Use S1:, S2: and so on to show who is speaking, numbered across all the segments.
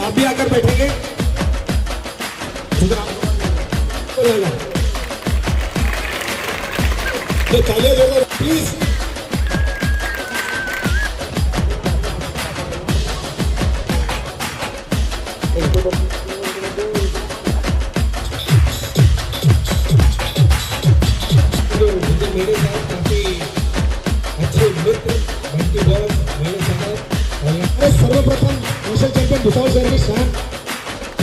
S1: आप भी आकर बैठेंगे। तो तालियां जोरदार प्लीज। मेरे साथ काफी अच्छे मित्र बंटी बॉस मेरे साथ और यहाँ सर्वप्रथम national champion Bhusawal service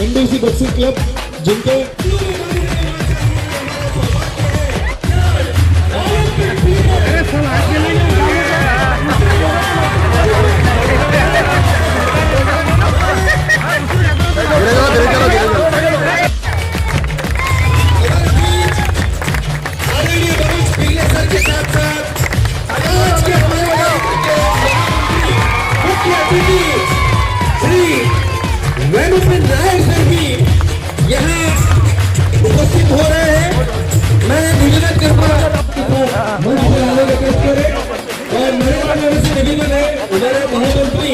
S1: NDC boxing club जिनके उपस्थित हो रहे हैं। मैं निवेदन करूंगा मंच पर आने का रिक्वेस्ट करें और मेरे तरफ से निवेदन है हमारे महामंत्री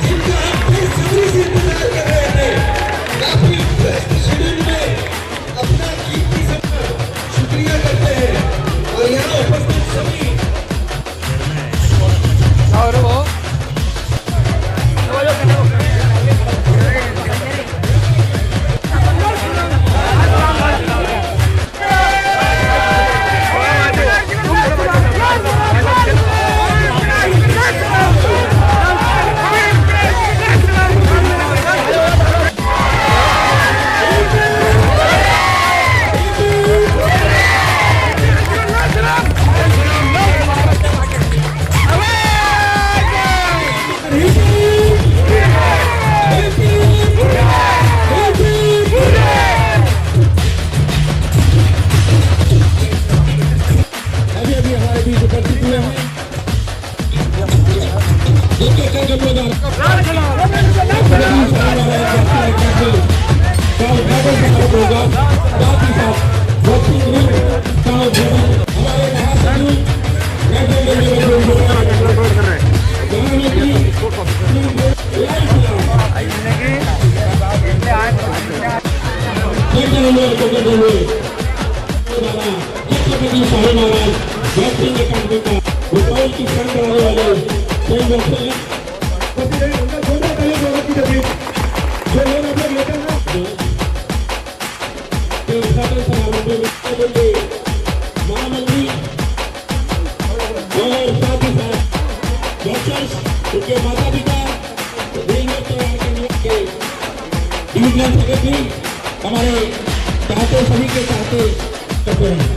S1: जिनका आप बेसब्री से इंतजार कर रहे थे, काफी व्यस्त शेड्यूल में अपना कीमती समय शुक्रिया करते हैं और यहाँ उपस्थित सभी और वो उनके माता पिता हमारे चाहते सभी के चाहते करते हैं।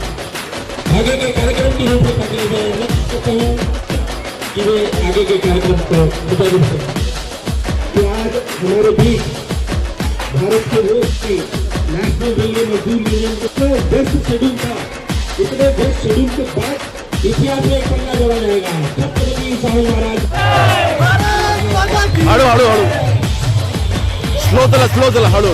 S1: आगे के कार्यक्रम की रूप में कि वे आगे के कार्यक्रम को सुचारू से तो आज हमारे बीच भारत के देश की नेशनल रेलवे मजदूर यूनियन को व्यस्त शेड्यूल था। इतने व्यस्त शेड्यूल के बाद इतिहास में एक पन्ना जोड़ा जाएगा। छत्रपति साहू महाराज
S2: हाड़ो हाड़ो हाड़ो स्लो चला हाड़ो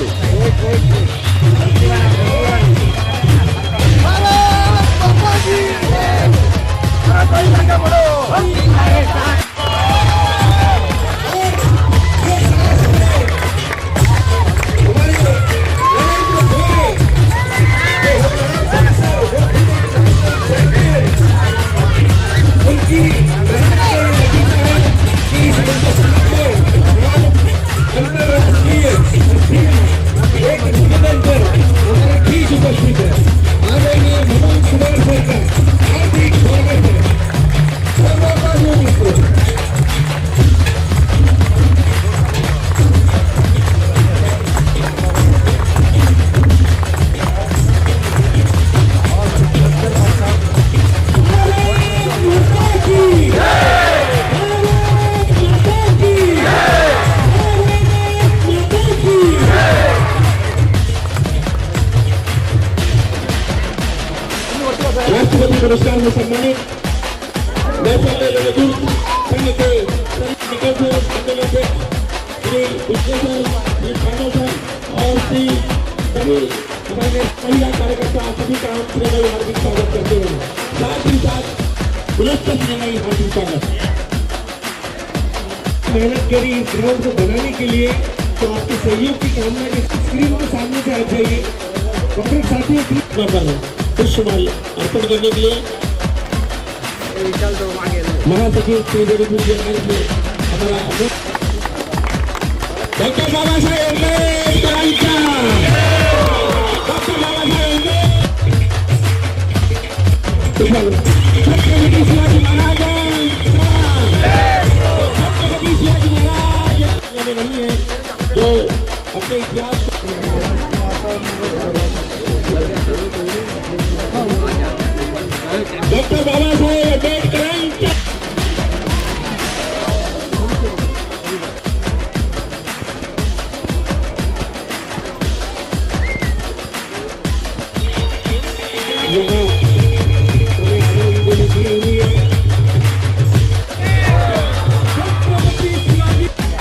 S1: राष्ट्रपति पुरस्कार में सम्मानित नेशनल मजदूर संघ के श्री विश्वेश्वर, श्री खाना सर और श्री सभी महिला कार्यकर्ता सभी का हम श्रीमयी हार्दिक स्वागत करते हैं। साथ ही साथ पुलिस का श्रीमयी हार्दिक स्वागत। मेहनत करी इस ग्राउंड को बनाने के लिए, तो आपके सहयोग की कामना के स्क्रीन के सामने से आ जाइए। कॉन्ग्रेस साथियों पुष्पमाल अर्पण करने के लिए महासचिव श्री जी हमारा डॉक्टर बाबा साहेब आंबेडकरांच्या डॉक्टर बाबा साहेब छत्रपती शिवाजी महाराज छत्रपती शिवाजी महाराज नहीं है जो अपने इतिहास डॉक्टर बाबा साहेब आंबेडकरांच्या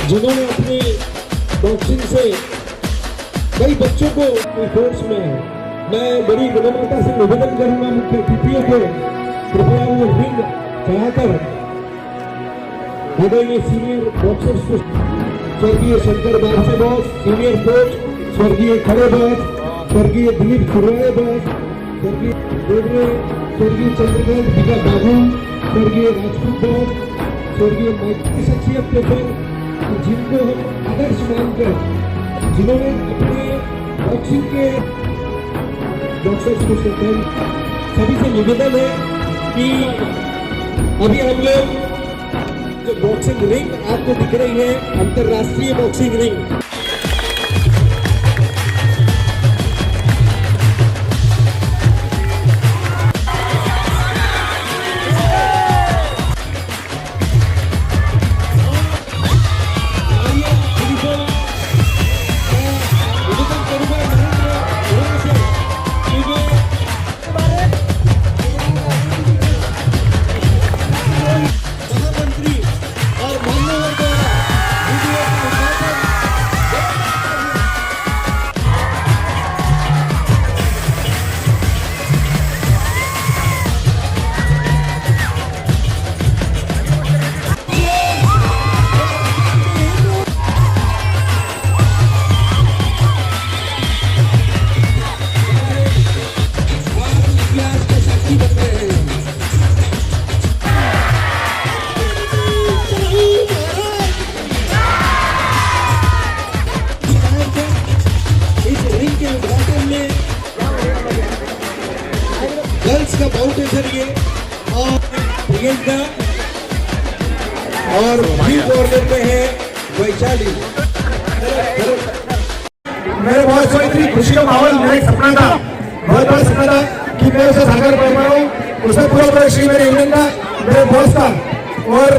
S1: जिन्होंने अपनी बॉक्सिंग से कई बच्चों को स्पोर्ट्स में, मैं बड़ी विनम्रता से निवेदन करूंगा मुख्य अतिथियों को कृपया वो रिंग चढ़ाकर आदरणीय सीनियर बॉक्सर्स को, स्वर्गीय शंकर बारसे बॉस सीनियर कोच, स्वर्गीय खड़े बॉस, स्वर्गीय दिलीप खुराड़े बॉस, स्वर्गीय देवरे, स्वर्गीय चंद्रकांत बिगा बाबू, स्वर्गीय राजपूत बॉस, स्वर्गीय माइकल शख्सियत के ऊपर जिनको हम आदर्श मानकर, जिन्होंने अपने बॉक्सिंग के बॉक्सर्स को सभी से निवेदन है कि अभी हम लोग जो बॉक्सिंग रिंग आपको दिख रही है, अंतरराष्ट्रीय बॉक्सिंग रिंग, गर्ल्स का बाउट है सर ये, और प्रियंका और भी कॉर्नर में है वैशाली।
S2: मेरे बहुत सोई खुशी का माहौल, मेरा एक सपना था, बहुत बड़ा सपना था कि मैं उसे साकार कर पाऊँ। उसमें पूरा श्री मेरे इंडियन का, मेरे बॉस का, और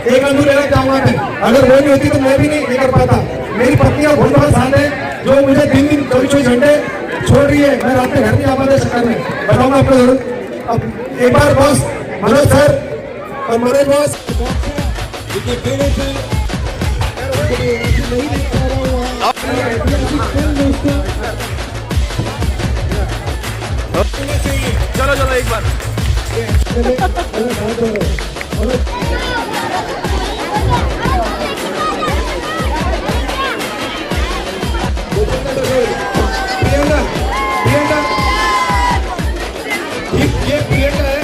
S2: एक अंदर लेना चाहूंगा मैं। अगर वो नहीं होती तो मैं भी नहीं कर पाता। मेरी पत्नी का बहुत बड़ा साथ है जो मुझे दिन 24 घंटे छोड़ रही है। मैं रात में घर नहीं आ पाता शक्कर में बताऊंगा आपको जरूर। अब एक बार बॉस मनोज सर और मनोज बॉस
S3: चलो चलो एक बार
S2: प्रियंका, प्रियंका ये प्रियंका है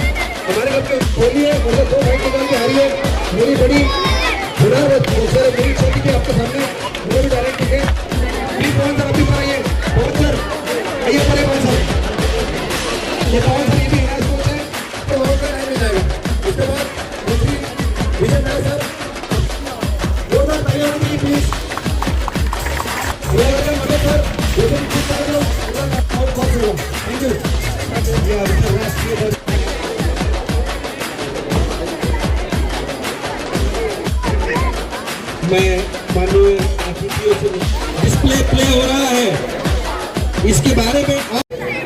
S2: हमारे घर के बोली है, मतलब 2 फाइट निकाल के हारी है। मेरी बड़ी बुरा सर, मेरी छोटी थी आपके सामने, वो भी डायरेक्ट है। प्लीज पवन सर अभी पर आइए, पवन सर आइए पर, पवन सर ये पवन सर ये भी है स्पोर्ट्स है तो वो का टाइम मिल जाएगा। उसके बाद दूसरी विजय नायर सर, दो बार तालियां होंगी प्लीज। मदद सर थैंक यू। मैं माननीय अतिथियों से डिस्प्ले प्ले हो रहा है, इसके बारे में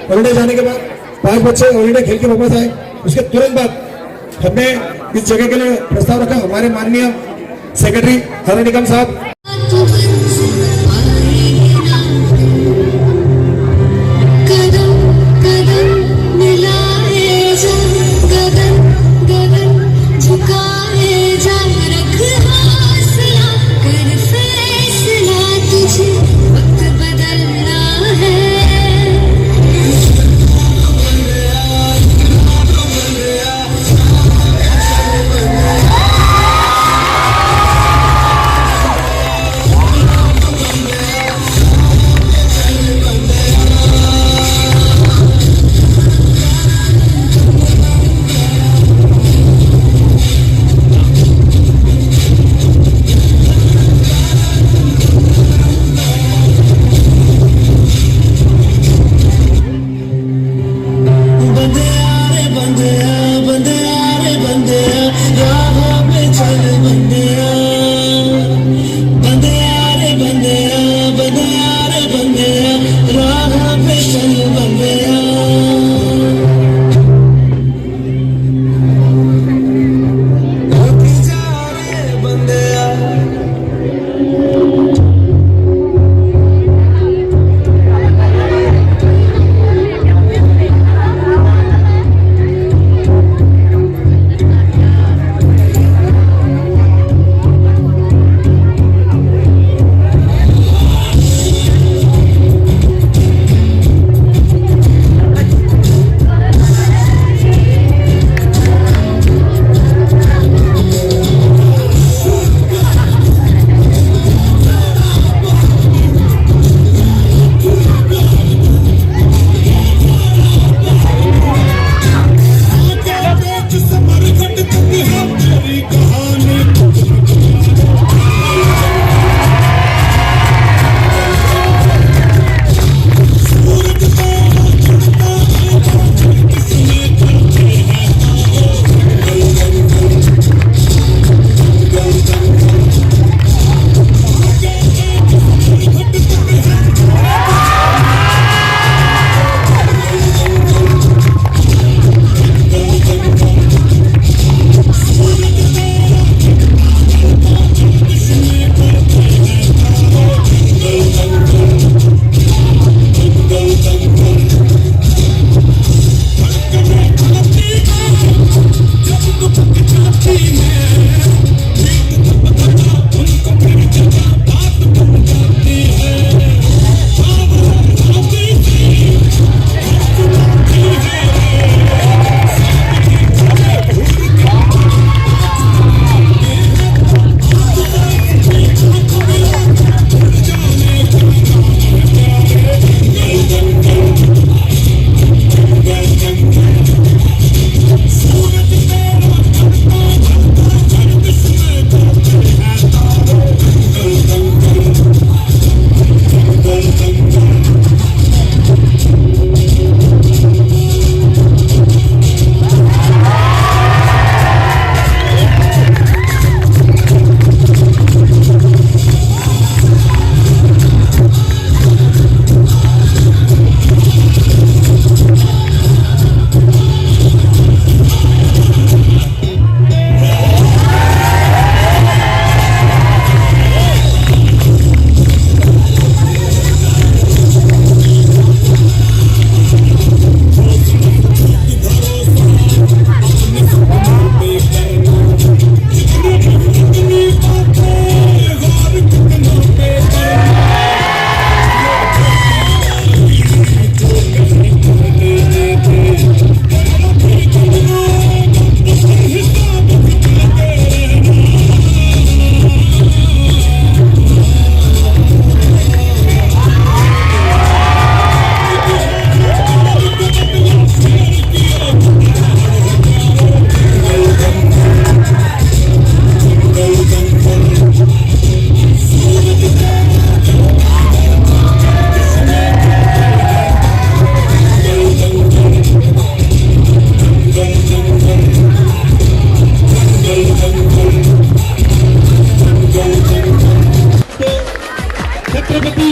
S2: हॉलीडे जाने के बाद 5 बच्चे हॉलीडे खेल के वापस आए। उसके तुरंत बाद हमने इस जगह के लिए प्रस्ताव रखा। हमारे माननीय सेक्रेटरी हरि निगम साहब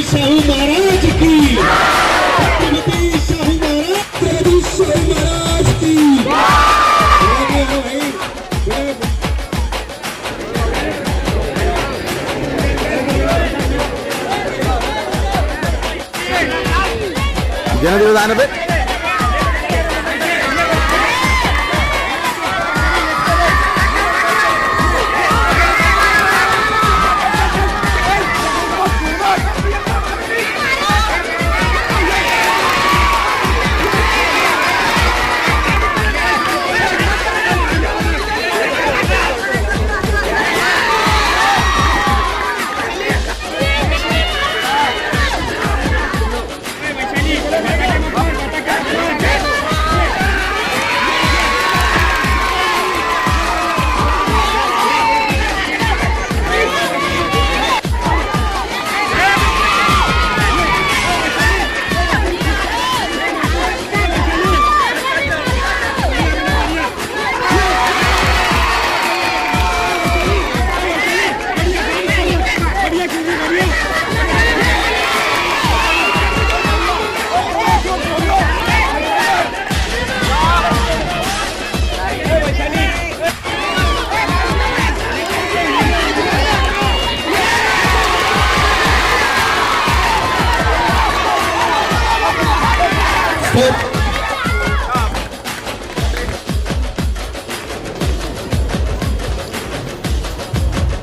S1: शाहू महाराज की, छत्रपति शाहू महाराज की। आगे आओ भाई।
S3: जन पे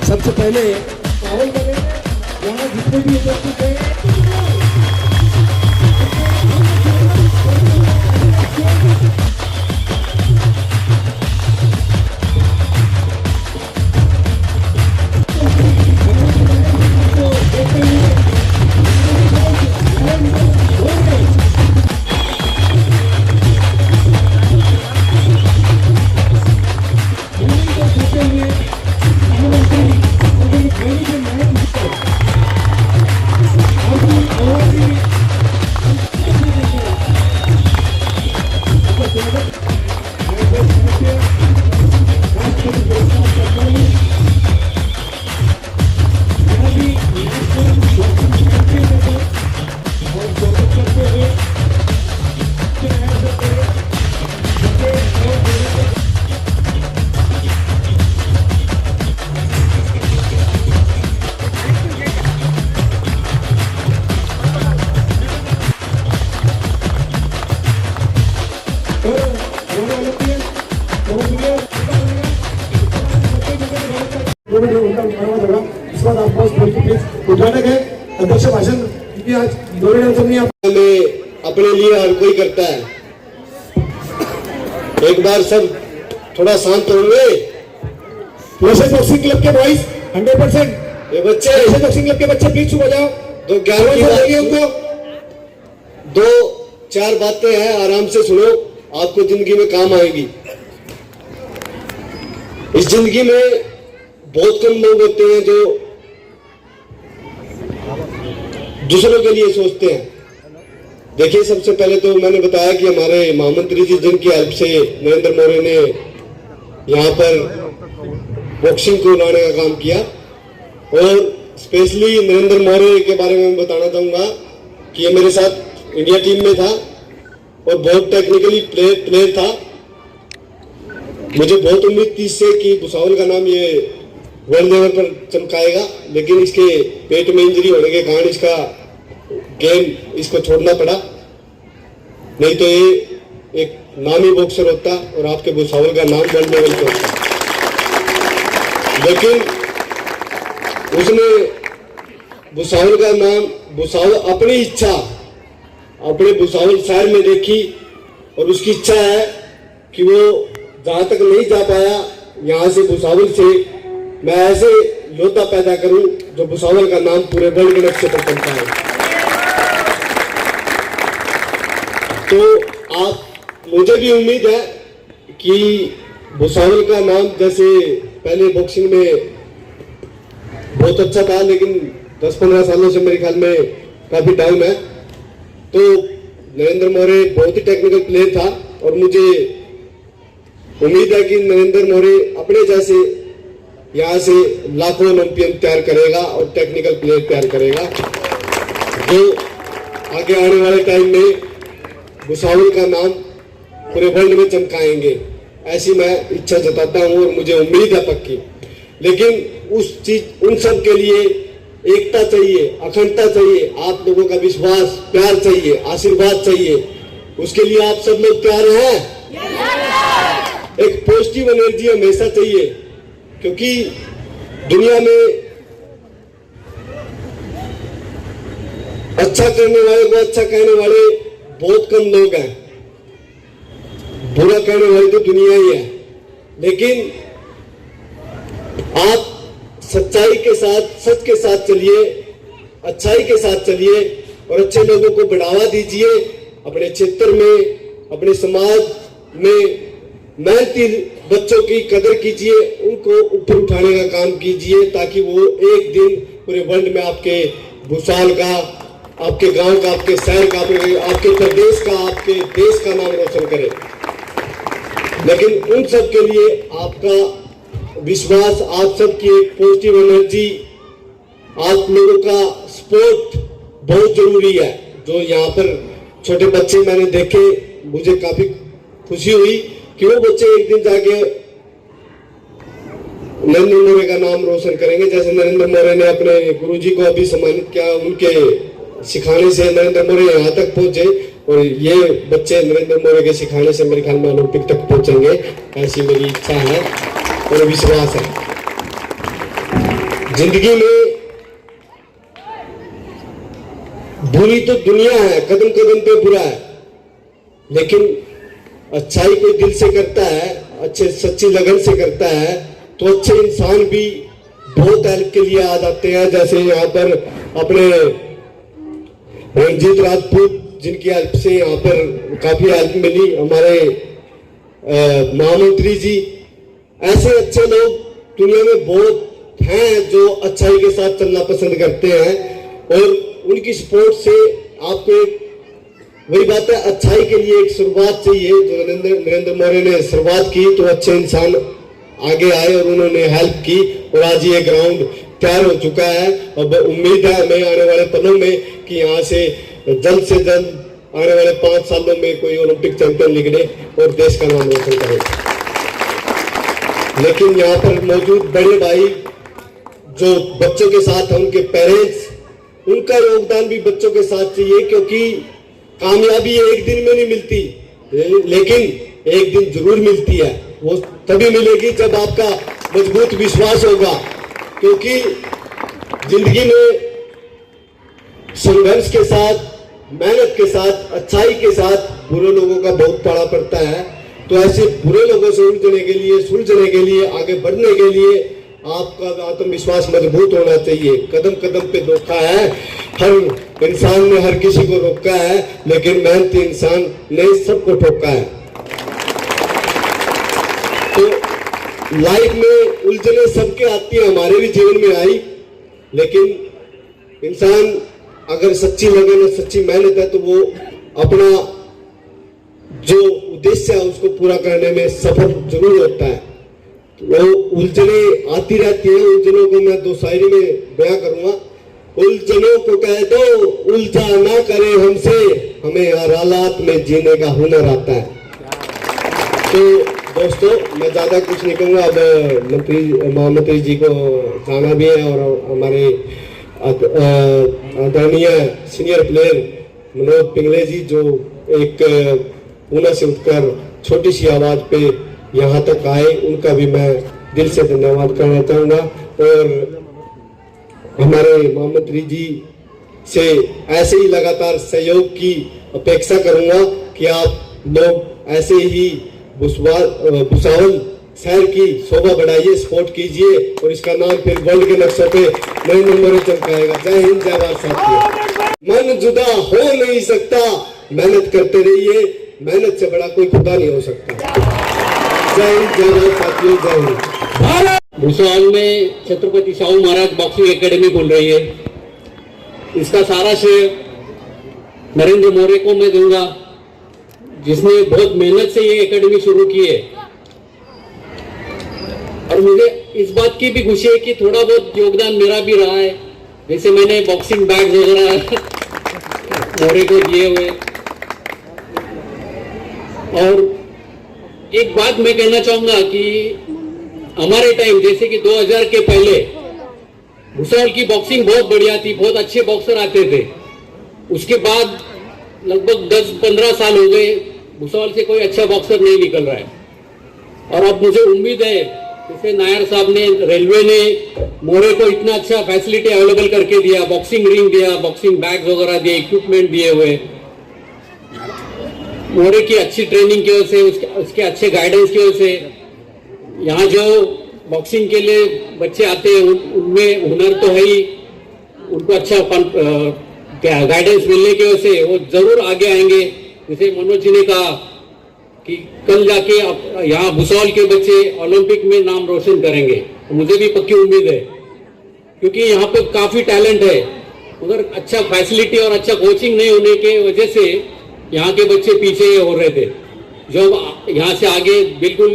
S1: सबसे पहले माहौल बने, यहाँ जितने भी उपस्थित हैं
S2: अध्यक्ष भाषण आज
S4: अपने लिए हर कोई करता है। एक बार सब थोड़ा शांत होंगे।
S2: बॉक्सिंग क्लब के बॉयज 100%,
S4: ये बच्चे
S2: बॉक्सिंग क्लब के बच्चे प्लीज चुप हो जाओ।
S4: तो ज्ञान की बात उनको 2-4 बातें हैं, आराम से सुनो, आपको जिंदगी में काम आएगी। इस जिंदगी में बहुत कम लोग होते हैं जो दूसरों के लिए सोचते हैं। देखिए, सबसे पहले तो मैंने बताया कि हमारे महामंत्री जी जिनकी हेल्प से नरेंद्र मौर्य ने यहाँ पर बॉक्सिंग को लाने का काम किया, और स्पेशली नरेंद्र मौर्य के बारे में बताना चाहूंगा कि ये मेरे साथ इंडिया टीम में था और बहुत टेक्निकली प्लेयर था। मुझे बहुत उम्मीद थी इससे कि भुसावल का नाम ये वर्ल्ड लेवल पर चमकाएगा, लेकिन इसके पेट में इंजरी होने के कारण इसका गेम इसको छोड़ना पड़ा। नहीं तो ये एक नामी बॉक्सर होता और आपके भुसावल का नाम वर्ल्ड लेवल पर होता। लेकिन उसने भुसावल का नाम, भुसावल अपनी इच्छा अपने भुसावल शहर में देखी, और उसकी इच्छा है कि वो जहां तक नहीं जा पाया, यहाँ से भुसावल से मैं ऐसे योद्धा पैदा करूं जो भुसावल का नाम पूरे वर्ल्ड के नक्शे पर चलता है। तो आप, मुझे भी उम्मीद है कि भुसावल का नाम, जैसे पहले बॉक्सिंग में बहुत अच्छा था, लेकिन 10-15 सालों से मेरे ख्याल में काफी डाउन है। तो नरेंद्र मौर्य बहुत ही टेक्निकल प्लेयर था, और मुझे उम्मीद है कि नरेंद्र मौर्य अपने जैसे यहाँ से लाखों ओलंपियन तैयार करेगा और टेक्निकल प्लेयर तैयार करेगा। जो आगे आने वाले टाइम में भुसावल का नाम पूरे वर्ल्ड में चमकाएंगे, ऐसी मैं इच्छा जताता हूं और मुझे उम्मीद है पक्की। लेकिन उन सब के लिए एकता चाहिए, अखंडता चाहिए, आप लोगों का विश्वास, प्यार चाहिए, आशीर्वाद चाहिए। उसके लिए आप सब लोग तैयार हैं? एक पॉजिटिव एनर्जी हमेशा चाहिए, क्योंकि दुनिया में अच्छा करने वाले को अच्छा कहने वाले बहुत कम लोग हैं, बुरा कहने वाली तो दुनिया ही है। लेकिन आप सच्चाई के साथ, सच के साथ चलिए, अच्छाई के साथ चलिए और अच्छे लोगों को बढ़ावा दीजिए। अपने क्षेत्र में, अपने समाज में मेहनती बच्चों की कदर कीजिए, उनको ऊपर उठाने का काम कीजिए, ताकि वो एक दिन पूरे वर्ल्ड में आपके भूसावल का, आपके गांव का, आपके शहर का, आपके प्रदेश का, आपके देश का नाम रोशन करे। लेकिन उन सब के लिए आपका विश्वास, आप सबकी एक पॉजिटिव एनर्जी, आप लोगों का सपोर्ट बहुत जरूरी है। जो यहाँ पर छोटे बच्चे मैंने देखे, मुझे काफी खुशी हुई कि वो बच्चे एक दिन जाके नरेंद्र मोदी का नाम रोशन करेंगे। जैसे नरेंद्र मोदी ने अपने गुरुजी को अभी सम्मानित किया, उनके सिखाने से नरेंद्र मोदी यहाँ तक पहुंचे, और ये बच्चे नरेंद्र मोदी के सिखाने से मेरे ख्याल में ओलंपिक तक पहुंचेंगे, ऐसी मेरी इच्छा है और विश्वास है। जिंदगी में बुरी तो दुनिया है, कदम कदम पे बुरा है, लेकिन अच्छाई कोई दिल से करता है, अच्छे सच्ची लगन से करता है, तो अच्छे इंसान भी बहुत हेल्प के लिए आ जाते हैं। जैसे यहाँ पर अपने रणजीत राजपूत, जिनकी हेल्प से यहाँ पर काफी हेल्प मिली, हमारे महामंत्री जी, ऐसे अच्छे लोग दुनिया में बहुत हैं जो अच्छाई के साथ चलना पसंद करते हैं, और उनकी सपोर्ट से आपको वही बात है, अच्छाई के लिए एक शुरुआत चाहिए। जो नरेंद्र मोदी ने शुरुआत की तो अच्छे इंसान आगे आए और उन्होंने हेल्प की, और आज ये ग्राउंड तैयार हो चुका है। और उम्मीद है हमें आने वाले पलों में कि यहाँ से जल्द आने वाले 5 सालों में कोई ओलंपिक चैंपियन निकले और देश का नाम रोशन करे। लेकिन यहाँ पर मौजूद बड़े भाई जो बच्चों के साथ हैं, उनके पेरेंट्स, उनका योगदान भी बच्चों के साथ चाहिए, क्योंकि कामयाबी एक दिन में नहीं मिलती, लेकिन एक दिन जरूर मिलती है। वो तभी मिलेगी जब आपका मजबूत विश्वास होगा, क्योंकि जिंदगी में संघर्ष के साथ, मेहनत के साथ, अच्छाई के साथ बुरे लोगों का बहुत पड़ा पड़ता है। तो ऐसे बुरे लोगों से उलझने के लिए, सुलझने के लिए, आगे बढ़ने के लिए आपका आत्मविश्वास मजबूत होना चाहिए। कदम कदम पे धोखा है, हर इंसान ने हर किसी को रोका है, लेकिन मेहनती इंसान ने सबको ठोका है। तो लाइफ में उलझने सबके आती है, हमारे भी जीवन में आई, लेकिन इंसान अगर सच्ची लगन, सच्ची मेहनत है, तो वो अपना जो उद्देश्य है उसको पूरा करने में सफल जरूर होता है। वो उलझने आती रहती है, उलझनों को मैं 2 शायरी में बयां करूंगा। उलझनों को कह दो उलझा ना करे हमसे, हमें हर हालात में जीने का हुनर आता है। तो दोस्तों, मैं ज्यादा कुछ नहीं कहूंगा। अब महामंत्री जी को जाना भी है, और हमारे आदरणीय सीनियर प्लेयर मनोज पिंगले जी, जो एक पुणे से उठकर छोटी सी आवाज पे यहाँ तक आए, उनका भी मैं दिल से धन्यवाद करना चाहूंगा। और हमारे महामंत्री जी से ऐसे ही लगातार सहयोग की अपेक्षा करूंगा कि आप लोग ऐसे ही भुसावल शहर की शोभा बढ़ाइए, सपोर्ट कीजिए, और इसका नाम फिर वर्ल्ड के नक्शे पे नरेंद्र मोदी चमकाएगा। जय हिंद, जय भारत साथियों। मन जुदा हो नहीं सकता, मेहनत करते रहिए, मेहनत से बड़ा कोई खुदा नहीं हो सकता। जय हिंद, जय भारत साथियों, जय हिंद।
S1: भुसावल में छत्रपति शाहू महाराज बॉक्सिंग एकेडमी खुल रही है। इसका सारा श्रेय नरेंद्र मोदी को मैं दूंगा, जिसने बहुत मेहनत से ये एकेडमी शुरू की है। और मुझे इस बात की भी खुशी है कि थोड़ा बहुत योगदान मेरा भी रहा है। जैसे मैंने बॉक्सिंग बैग्स वगैरह
S5: मोरे को दिए हुए। और एक बात मैं कहना चाहूंगा कि हमारे टाइम जैसे कि 2000 के पहले भुसावल की बॉक्सिंग बहुत बढ़िया थी, बहुत अच्छे बॉक्सर आते थे। उसके बाद लगभग 10-15 साल हो गए, भुसावल से कोई अच्छा बॉक्सर नहीं निकल रहा है। और अब मुझे उम्मीद है, जैसे नायर साहब ने, रेलवे ने मोरे को इतना अच्छा फैसिलिटी अवेलेबल करके दिया, बॉक्सिंग रिंग दिया, बॉक्सिंग बैग्स वगैरह दिए, इक्विपमेंट दिए हुए, मोरे की अच्छी ट्रेनिंग की वजह से, उसके अच्छे गाइडेंस की वजह से यहाँ जो बॉक्सिंग के लिए बच्चे आते हैं उनमें हुनर तो है ही, उनको अच्छा गाइडेंस मिलने की वजह से वो जरूर आगे आएंगे। जैसे मनोज जी ने कहा कि कल जाके यहाँ भुसावल के बच्चे ओलंपिक में नाम रोशन करेंगे, तो मुझे भी पक्की उम्मीद है, क्योंकि यहाँ पे काफी टैलेंट है, मगर अच्छा फैसिलिटी और अच्छा कोचिंग नहीं होने के वजह से यहाँ के बच्चे पीछे हो रहे थे। जो यहाँ से आगे बिल्कुल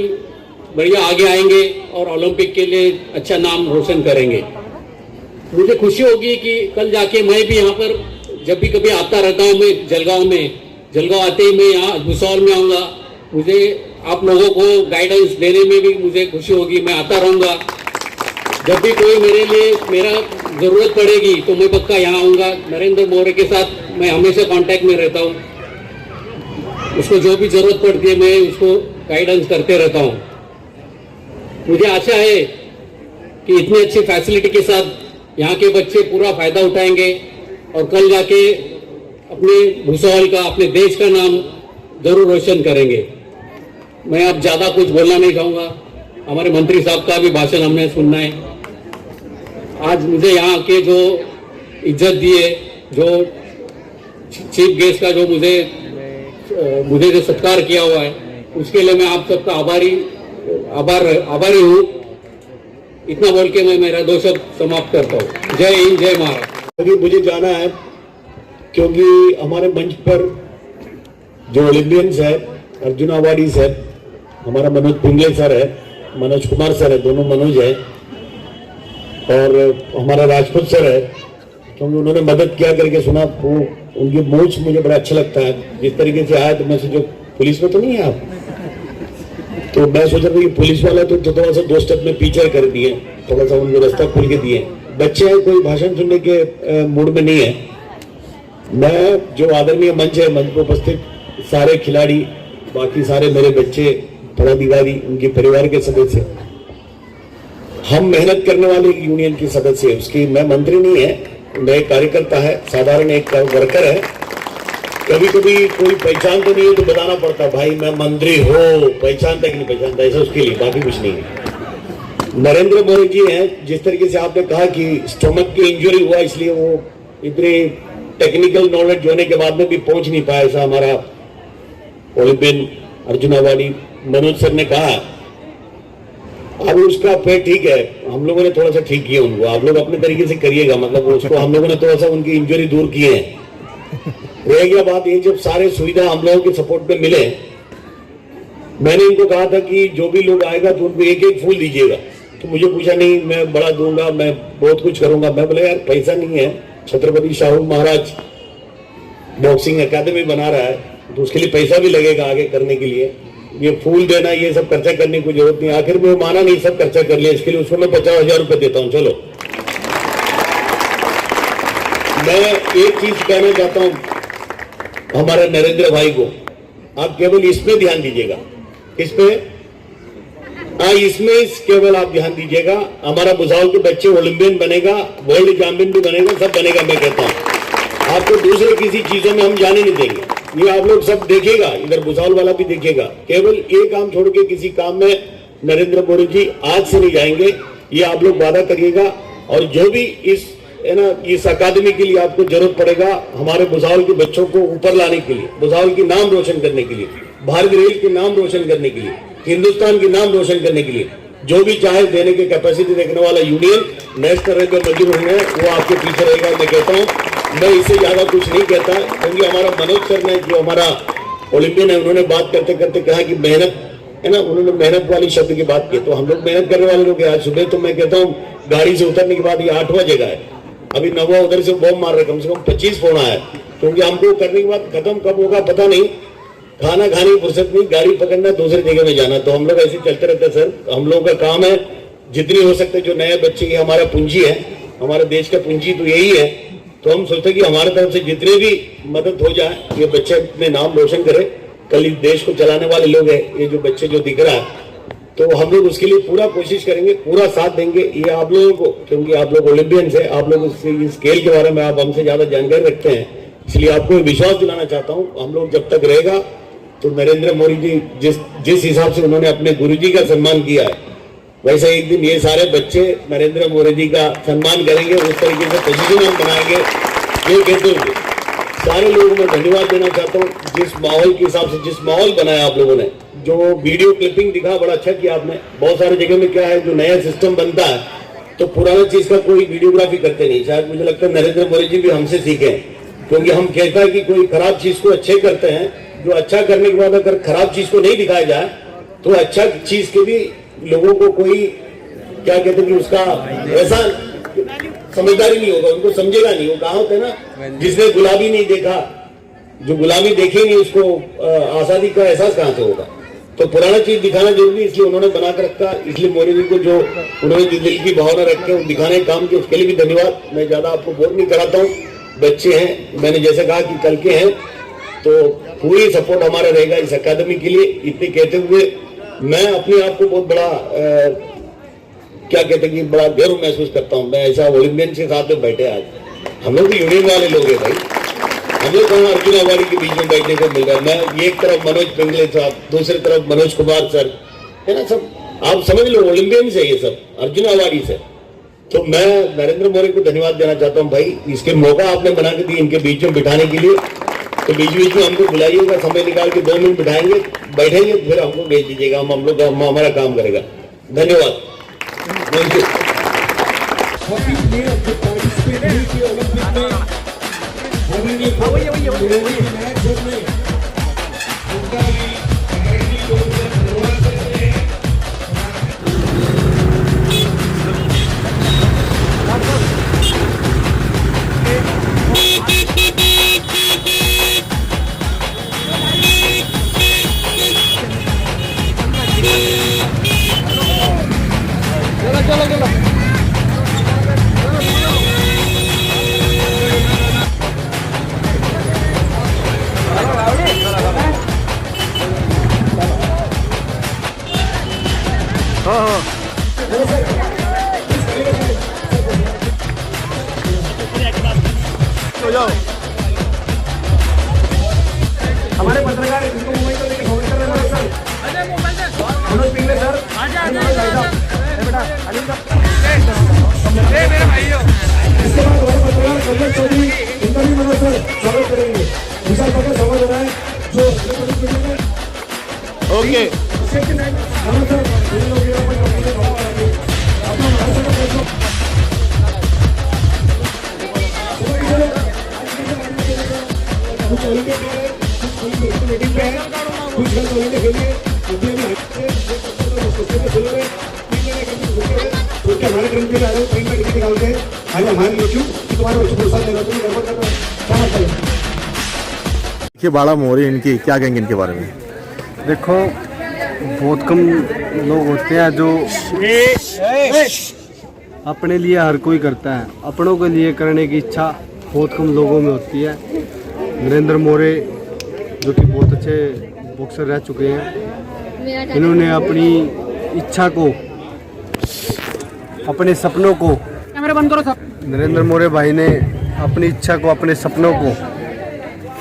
S5: बढ़िया आगे आएंगे और ओलंपिक के लिए अच्छा नाम रोशन करेंगे। मुझे खुशी होगी कि कल जाके मैं भी यहाँ पर जब भी कभी आता रहता हूँ, मैं जलगांव आते ही मैं यहाँ भुसावल में आऊँगा, मुझे आप लोगों को गाइडेंस देने में भी मुझे खुशी होगी। मैं आता रहूँगा, जब भी कोई मेरा जरूरत पड़ेगी तो मैं पक्का यहाँ आऊँगा। नरेंद्र मोरे के साथ मैं हमेशा कांटेक्ट में रहता हूँ, उसको जो भी जरूरत पड़ती है मैं उसको गाइडेंस करते रहता हूँ। मुझे आशा है कि इतनी अच्छी फैसिलिटी के साथ यहाँ के बच्चे पूरा फायदा उठाएंगे और कल जाके अपने भुसावल का, अपने देश का नाम जरूर रोशन करेंगे। मैं अब ज्यादा कुछ बोलना नहीं चाहूंगा, हमारे मंत्री साहब का भी भाषण हमने सुनना है। आज मुझे यहाँ के जो इज्जत दी है, जो चीफ गेस्ट का जो मुझे जो सत्कार किया हुआ है, उसके लिए मैं आप सबका आभारी हूँ। इतना बोल के मैं मेरा 2 शब्द समाप्त करता हूँ। जय हिंद, जय महाराष्ट्र।
S4: अभी मुझे जाना है क्योंकि हमारे मंच पर जो ओलंपियंस है, अर्जुन अवार्डीज है, हमारा मनोज पिंगले सर है, मनोज कुमार सर है, दोनों मनोज है, और हमारा राजपूत सर है, क्योंकि उन्होंने मदद किया करके सुना। वो उनकी मूछ मुझे बड़ा अच्छा लगता है, जिस तरीके से आया। तो मैं सोचा पुलिस में तो नहीं है आप, तो मैं सोच रहा था कि पुलिस वाला तो थोड़ा सा 2 स्टेप में पीछे कर दिए, थोड़ा सा उनको रास्ता खोल के दिए। बच्चे हैं, कोई भाषण सुनने के मूड में नहीं है। मैं जो आदरणीय मंच है, मंच पर उपस्थित सारे खिलाड़ी, बाकी सारे मेरे बच्चे, पदाधिकारी, उनके परिवार के सदस्य, हम मेहनत करने वाले यूनियन के सदस्य है। उसकी मैं मंत्री नहीं है, मैं एक कार्यकर्ता है, साधारण एक वर्कर है। कभी कभी कोई पहचान तो नहीं है तो बताना पड़ता, भाई मैं मंत्री हो, पहचानता कि नहीं पहचानता, ऐसा उसके लिए, बाकी कुछ नहीं है। नरेंद्र मोदी जी हैं, जिस तरीके से आपने कहा कि स्टोमक की इंजरी हुआ, इसलिए वो इतने टेक्निकल नॉलेज होने के बाद में भी पहुंच नहीं पाया, ऐसा हमारा Olympian Arjun awardee Manoj sir ने कहा। अब उसका पेट ठीक है, हम लोगों ने थोड़ा सा ठीक किया उनको, आप लोग अपने तरीके से करिएगा, मतलब उसको हम लोगों ने थोड़ा सा उनकी इंजरी दूर किए हैं। रह गया बात ये, जब सारे सुविधा हम लोगों के सपोर्ट में मिले, मैंने इनको कहा था कि जो भी लोग आएगा तो उनको 1-1 फूल दीजिएगा। तो मुझे पूछा नहीं मैं बड़ा दूंगा, मैं बहुत कुछ करूंगा। मैं बोला यार पैसा नहीं है, छत्रपति शाहू महाराज बॉक्सिंग एकेडमी बना रहा है, तो उसके लिए पैसा भी लगेगा आगे करने के लिए। ये फूल देना, ये सब खर्चा करने की जरूरत नहीं। आखिर में वो माना नहीं, सब खर्चा कर लिया, इसके लिए उसको मैं 50,000 रुपए देता हूँ। चलो, मैं एक चीज कहना चाहता हूं हमारे नरेंद्र भाई को, आप केवल इसमें ध्यान दीजिएगा, इसमें केवल आप ध्यान दीजिएगा। हमारा भुसावल के बच्चे ओलंपियन बनेगा, वर्ल्ड चैंपियन भी बनेगा, सब बनेगा। मैं कहता हूं आपको दूसरे किसी चीजों में हम जाने नहीं देंगे। ये आप लोग सब देखिएगा, इधर भुसावल वाला भी देखिएगा। केवल एक काम छोड़ के किसी काम में नरेंद्र मोदी जी आज से नहीं जाएंगे, ये आप लोग वादा करिएगा। और जो भी इस अकादमी के लिए आपको जरूरत पड़ेगा, हमारे भुसावल के बच्चों को ऊपर लाने के लिए, भुसावल की नाम रोशन करने के लिए, भारतीय रेल के नाम रोशन करने के लिए, हिंदुस्तान के नाम रोशन करने के लिए, जो भी चाहे देने की कैपेसिटी देखने वाला यूनियन नेशनल रेलवे मंजूर होंगे, वो आपके पीछे रहेगा। मैं कहता हूँ, मैं इससे ज्यादा कुछ नहीं कहता, क्योंकि हमारा मनोज सर ने, जो हमारा ओलंपियन है, उन्होंने बात करते करते कहा कि मेहनत है ना, उन्होंने मेहनत वाली शब्द की बात की। तो हम लोग मेहनत करने वाले लोग। आज सुबह तो मैं कहता हूँ गाड़ी से उतरने के बाद ये 8वां जगह है, अभी 9वां उधर से बॉम्ब मार रहे, कम से कम 25 फोन आया।
S6: क्योंकि हमको करने के बाद खत्म कब होगा पता नहीं, खाना खाने की फुर्सत नहीं, गाड़ी पकड़ना दूसरी जगह में जाना। तो हम लोग ऐसे चलते रहते हैं सर। हम लोगों का काम है जितनी हो सकते जो नए बच्चे, ये हमारा पूंजी है, हमारे देश का पूंजी तो यही है। तो हम सोचते कि हमारे तरफ से जितने भी मदद हो जाए, ये बच्चे अपने नाम रोशन करे, कल इस देश को चलाने वाले लोग हैं ये जो बच्चे जो दिख रहा है। तो हम लोग उसके लिए पूरा कोशिश करेंगे, पूरा साथ देंगे ये आप लोगों को, क्योंकि आप लोग ओलंपियंस हैं, आप लोग इस खेल के बारे में आप हमसे ज्यादा जानकारी रखते हैं, इसलिए आपको विश्वास दिलाना चाहता हूँ। हम लोग जब तक रहेगा तो नरेंद्र मोदी जी जिस हिसाब से उन्होंने अपने गुरुजी का सम्मान किया है, वैसे एक दिन ये सारे बच्चे नरेंद्र मोदी जी का सम्मान करेंगे, उस तरीके से पोजीशन हम बनाएंगे। ये कहते हुए सारे लोगों को धन्यवाद देना चाहता हूँ, जिस माहौल के हिसाब से जिस माहौल बनाया आप लोगों ने, जो वीडियो क्लिपिंग दिखा बड़ा अच्छा किया आपने। बहुत सारी जगह में क्या है, जो नया सिस्टम बनता है तो पुराना चीज का कोई वीडियोग्राफी करते नहीं। शायद मुझे लगता है नरेंद्र मोदी जी भी हमसे सीखे, क्योंकि हम कहता है कि कोई खराब चीज को अच्छे करते हैं, जो अच्छा करने के बाद अगर खराब चीज को नहीं दिखाया जाए तो अच्छा चीज के भी लोगों को कोई क्या कहते हैं कि उसका ऐसा समझदारी नहीं होगा, उनको समझेगा नहीं। वो कहा होता है ना, जिसने गुलाबी नहीं देखा, जो गुलाबी देखे नहीं उसको आजादी का एहसास कहां से होगा। तो पुराना चीज दिखाना जरूरी, इसलिए उन्होंने बना कर रखा। इसलिए मोदी जी को जो उन्होंने जो दिल की भावना रख के दिखाने काम किया, उसके लिए भी धन्यवाद। मैं ज्यादा आपको बोर नहीं कराता हूँ, बच्चे हैं, मैंने जैसे कहा कि कल के हैं, तो पूरी सपोर्ट हमारा रहेगा इस अकादमी के लिए। इतने कहते हुए मैं अपने आप को बहुत बड़ा क्या कहते हैं कि बड़ा गर्व महसूस करता हूँ। मैं ऐसा ओलंपियन के साथ में बैठे, आज हम लोग यूनियन वाले लोग हैं भाई, हम लोग कहाँ अर्जुन अवार्डी के बीच में बैठने को मिल रहा है। मैं एक तरफ मनोज पिंगले साहब, दूसरी तरफ मनोज कुमार सर है ना, सब आप समझ लो ओलंपियन से, ये सब अर्जुन अवार्डी से। तो मैं नरेंद्र मोदी को धन्यवाद देना चाहता हूँ भाई, इसके मौका आपने बना के दी इनके बीच में बिठाने के लिए। तो बीच बीच में हमको बुलाइएगा, समय निकाल के 2 मिनट बिठाएंगे, बैठेंगे, फिर हमको भेज दीजिएगा, हम हमारा काम करेगा। धन्यवाद। Thank you.
S1: हॉकी प्लेयर जो पार्टिसिपेट हुई थी ओलंपिक में, मैच में उनका भी अकेडमी को धन्यवाद करते हैं।
S2: हमारे पत्रकार जिनको मुंबई को लेकर खबर कर रहे हैं सर, मनोज पिंगले सर, बेटा अली मेरे भाई हो। इसके बाद हमारे पत्रकार कल्याण चौधरी, इनका भी मनोज सर स्वागत करेंगे। विशाल पटेल समझ रहा है जो
S3: ओके
S2: मनोज सर कुछ ओलंपिक है, कुछ मीटिंग पे है, कुछ गलत ओलंपिक खेलिए, अभी हमारे टीम के लिए टीम में टिकट निकालते हैं, आज हमारे लोग तुम्हारे बच्चों को साथ देगा, तुम गड़बड़ कर रहे हो, क्या मतलब है
S3: कि बाड़ा मोरी इनकी क्या कहेंगे इनके बारे में?
S7: देखो बहुत कम लोग होते हैं जो अपने लिए हर कोई करता है, अपनों के लिए करने की इच्छा बहुत कम लोगों में होती है। नरेंद्र मोदी जो कि बहुत अच्छे बॉक्सर रह चुके हैं, इन्होंने अपनी इच्छा को, अपने सपनों को, नरेंद्र मोदी भाई ने अपनी इच्छा को, अपने सपनों को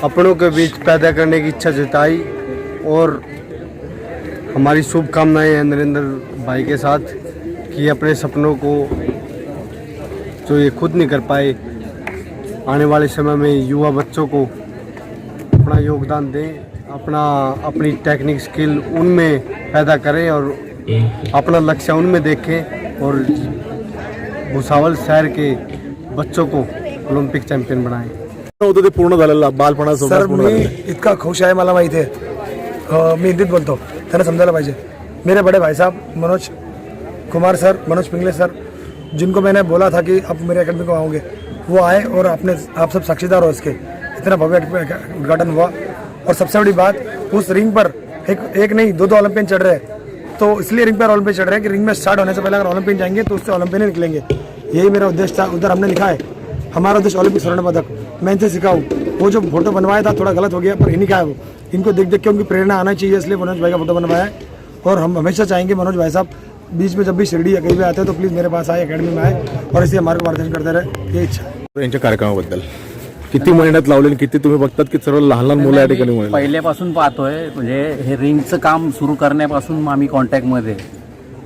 S7: अपनों के बीच पैदा करने की इच्छा जताई। और हमारी शुभकामनाएं हैं नरेंद्र भाई के साथ कि अपने सपनों को जो ये खुद नहीं कर पाए, आने वाले समय में युवा बच्चों को अपना योगदान दें, अपनी टेक्निक स्किल उनमें पैदा करें और अपना लक्ष्य उनमें देखें और भुसावल शहर के बच्चों को ओलंपिक चॅम्पियन बनाएं।
S3: होतं ते पूर्ण झालेलं बालपणाचं
S2: सर मी इतका खुश आहे, मला माहिती आहे, मी हिंदीत बोलतो, त्यांना समजायला पाहिजे। मेरे बड़े भाई साहब मनोज कुमार सर, मनोज पिंगले सर, जिनको मैंने बोला था कि आप मेरे एकेडमी को आओगे, वो आए और अपने आप सब साक्षीदार हो इसके। इतना भव्य उद्घाटन हुआ। और सबसे बड़ी बात, उस रिंग पर एक नहीं दो ओलंपियन चढ़ रहे हैं। तो इसलिए रिंग पर ओलंपियन चढ़ रहे हैं कि रिंग में स्टार्ट होने से पहले अगर ओलंपियन जाएंगे तो उससे ओलंपियन ही निकलेंगे। यही मेरा उद्देश्य था। उधर हमने लिखा है हमारा उद्देश्य ओलंपिक स्वर्ण पदक। मैं इनसे सीखा हूँ। वो जो फोटो बनवाया था थोड़ा गलत हो गया, पर इन्हीं का है वो। इनको देख देख के उनकी प्रेरणा आना चाहिए, इसलिए मनोज भाई का फोटो बनवाया है। और हम हमेशा चाहेंगे मनोज भाई साहब बीच में जब भी शिरडी या कहीं भी आते हैं तो प्लीज़ मेरे पास आए, अकेडमी में आए और इसे हमारे मार्गदर्शन करते रहे, ये इच्छा है।
S3: यांच्या कार्यक्रमाबद्दल किती मेहनत लावली आणि किती तुम्ही बघतात की सर्व लहान लहान मुलं या ठिकाणी मुलं
S8: पहिल्यापासून पाहतोय, म्हणजे हे रिंगचं काम सुरू करण्यापासून आम्ही कॉन्टॅक्टमध्ये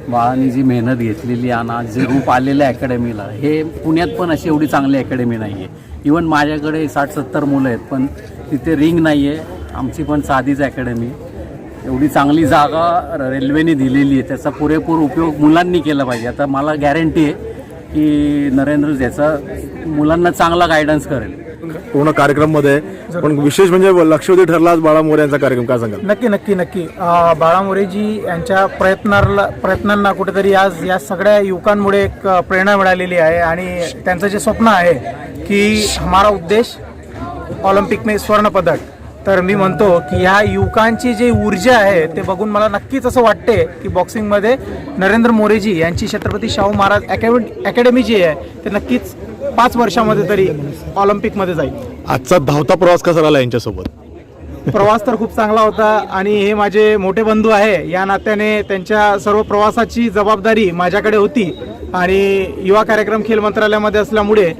S8: बाळांनी जी मेहनत घेतलेली आणि जे रूप आलेलं आहे अकॅडमीला, हे पुण्यात पण अशी एवढी चांगली अकॅडमी नाही आहे. इवन माझ्याकडे 60-70 मुलं आहेत, पण तिथे रिंग नाही आहे. आमची पण साधीच अकॅडमी. एवढी चांगली जागा रेल्वेने दिलेली आहे, त्याचा पुरेपूर उपयोग मुलांनी केला पाहिजे. आता मला गॅरंटी आहे की नरेंद्र याचा मुलांना चांगला गायडन्स करेल.
S3: पूर्ण कार्यक्रम मध्ये पण विशेष म्हणजे लक्षवेधी ठरला आज बाळा मोरे यांचा कार्यक्रम, काय सांगाल?
S9: नक्की बाळा मोरेजी यांच्या प्रयत्नांना कुठेतरी आज या सगळ्या युवकांमुळे एक प्रेरणा मिळालेली आहे. आणि त्यांचं जे स्वप्न आहे की हमारा उद्देश ऑलिम्पिक में स्वर्ण पदक, तर मी म्हणतो की ह्या युवकांची जी ऊर्जा आहे ते बघून मला नक्कीच असं वाटते की बॉक्सिंगमध्ये नरेंद्र मोरेजी यांची छत्रपती शाहू महाराज अकॅडमी जी आहे ते नक्कीच 5 वर्षामध्ये तरी ऑलिम्पिकमध्ये जाईल.
S3: आजचा धावता प्रवास कसा झाला यांच्यासोबत?
S9: प्रवास तर खूप चांगला होता आणि हे माझे मोठे बंधू आहे, या नात्याने त्यांच्या सर्व प्रवासाची जबाबदारी माझ्याकडे होती. आणि युवा कार्यक्रम खेल मंत्रालयामध्ये असल्यामुळे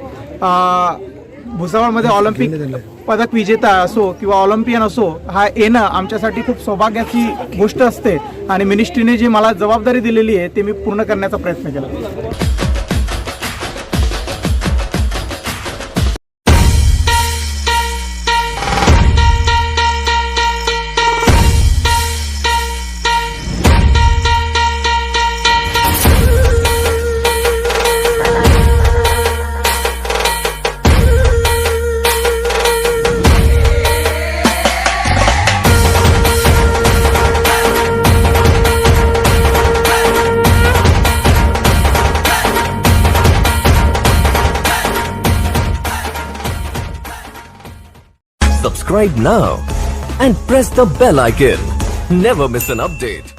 S9: भुसावळमध्ये ऑलिम्पिक पदक विजेता असो किंवा ऑलिम्पियन असो, हा येणं आमच्यासाठी खूप सौभाग्याची गोष्ट असते. आणि मिनिस्ट्रीने जी मला जबाबदारी दिलेली आहे ते मी पूर्ण करण्याचा प्रयत्न केला.
S10: Subscribe now and press the bell icon. Never miss an update.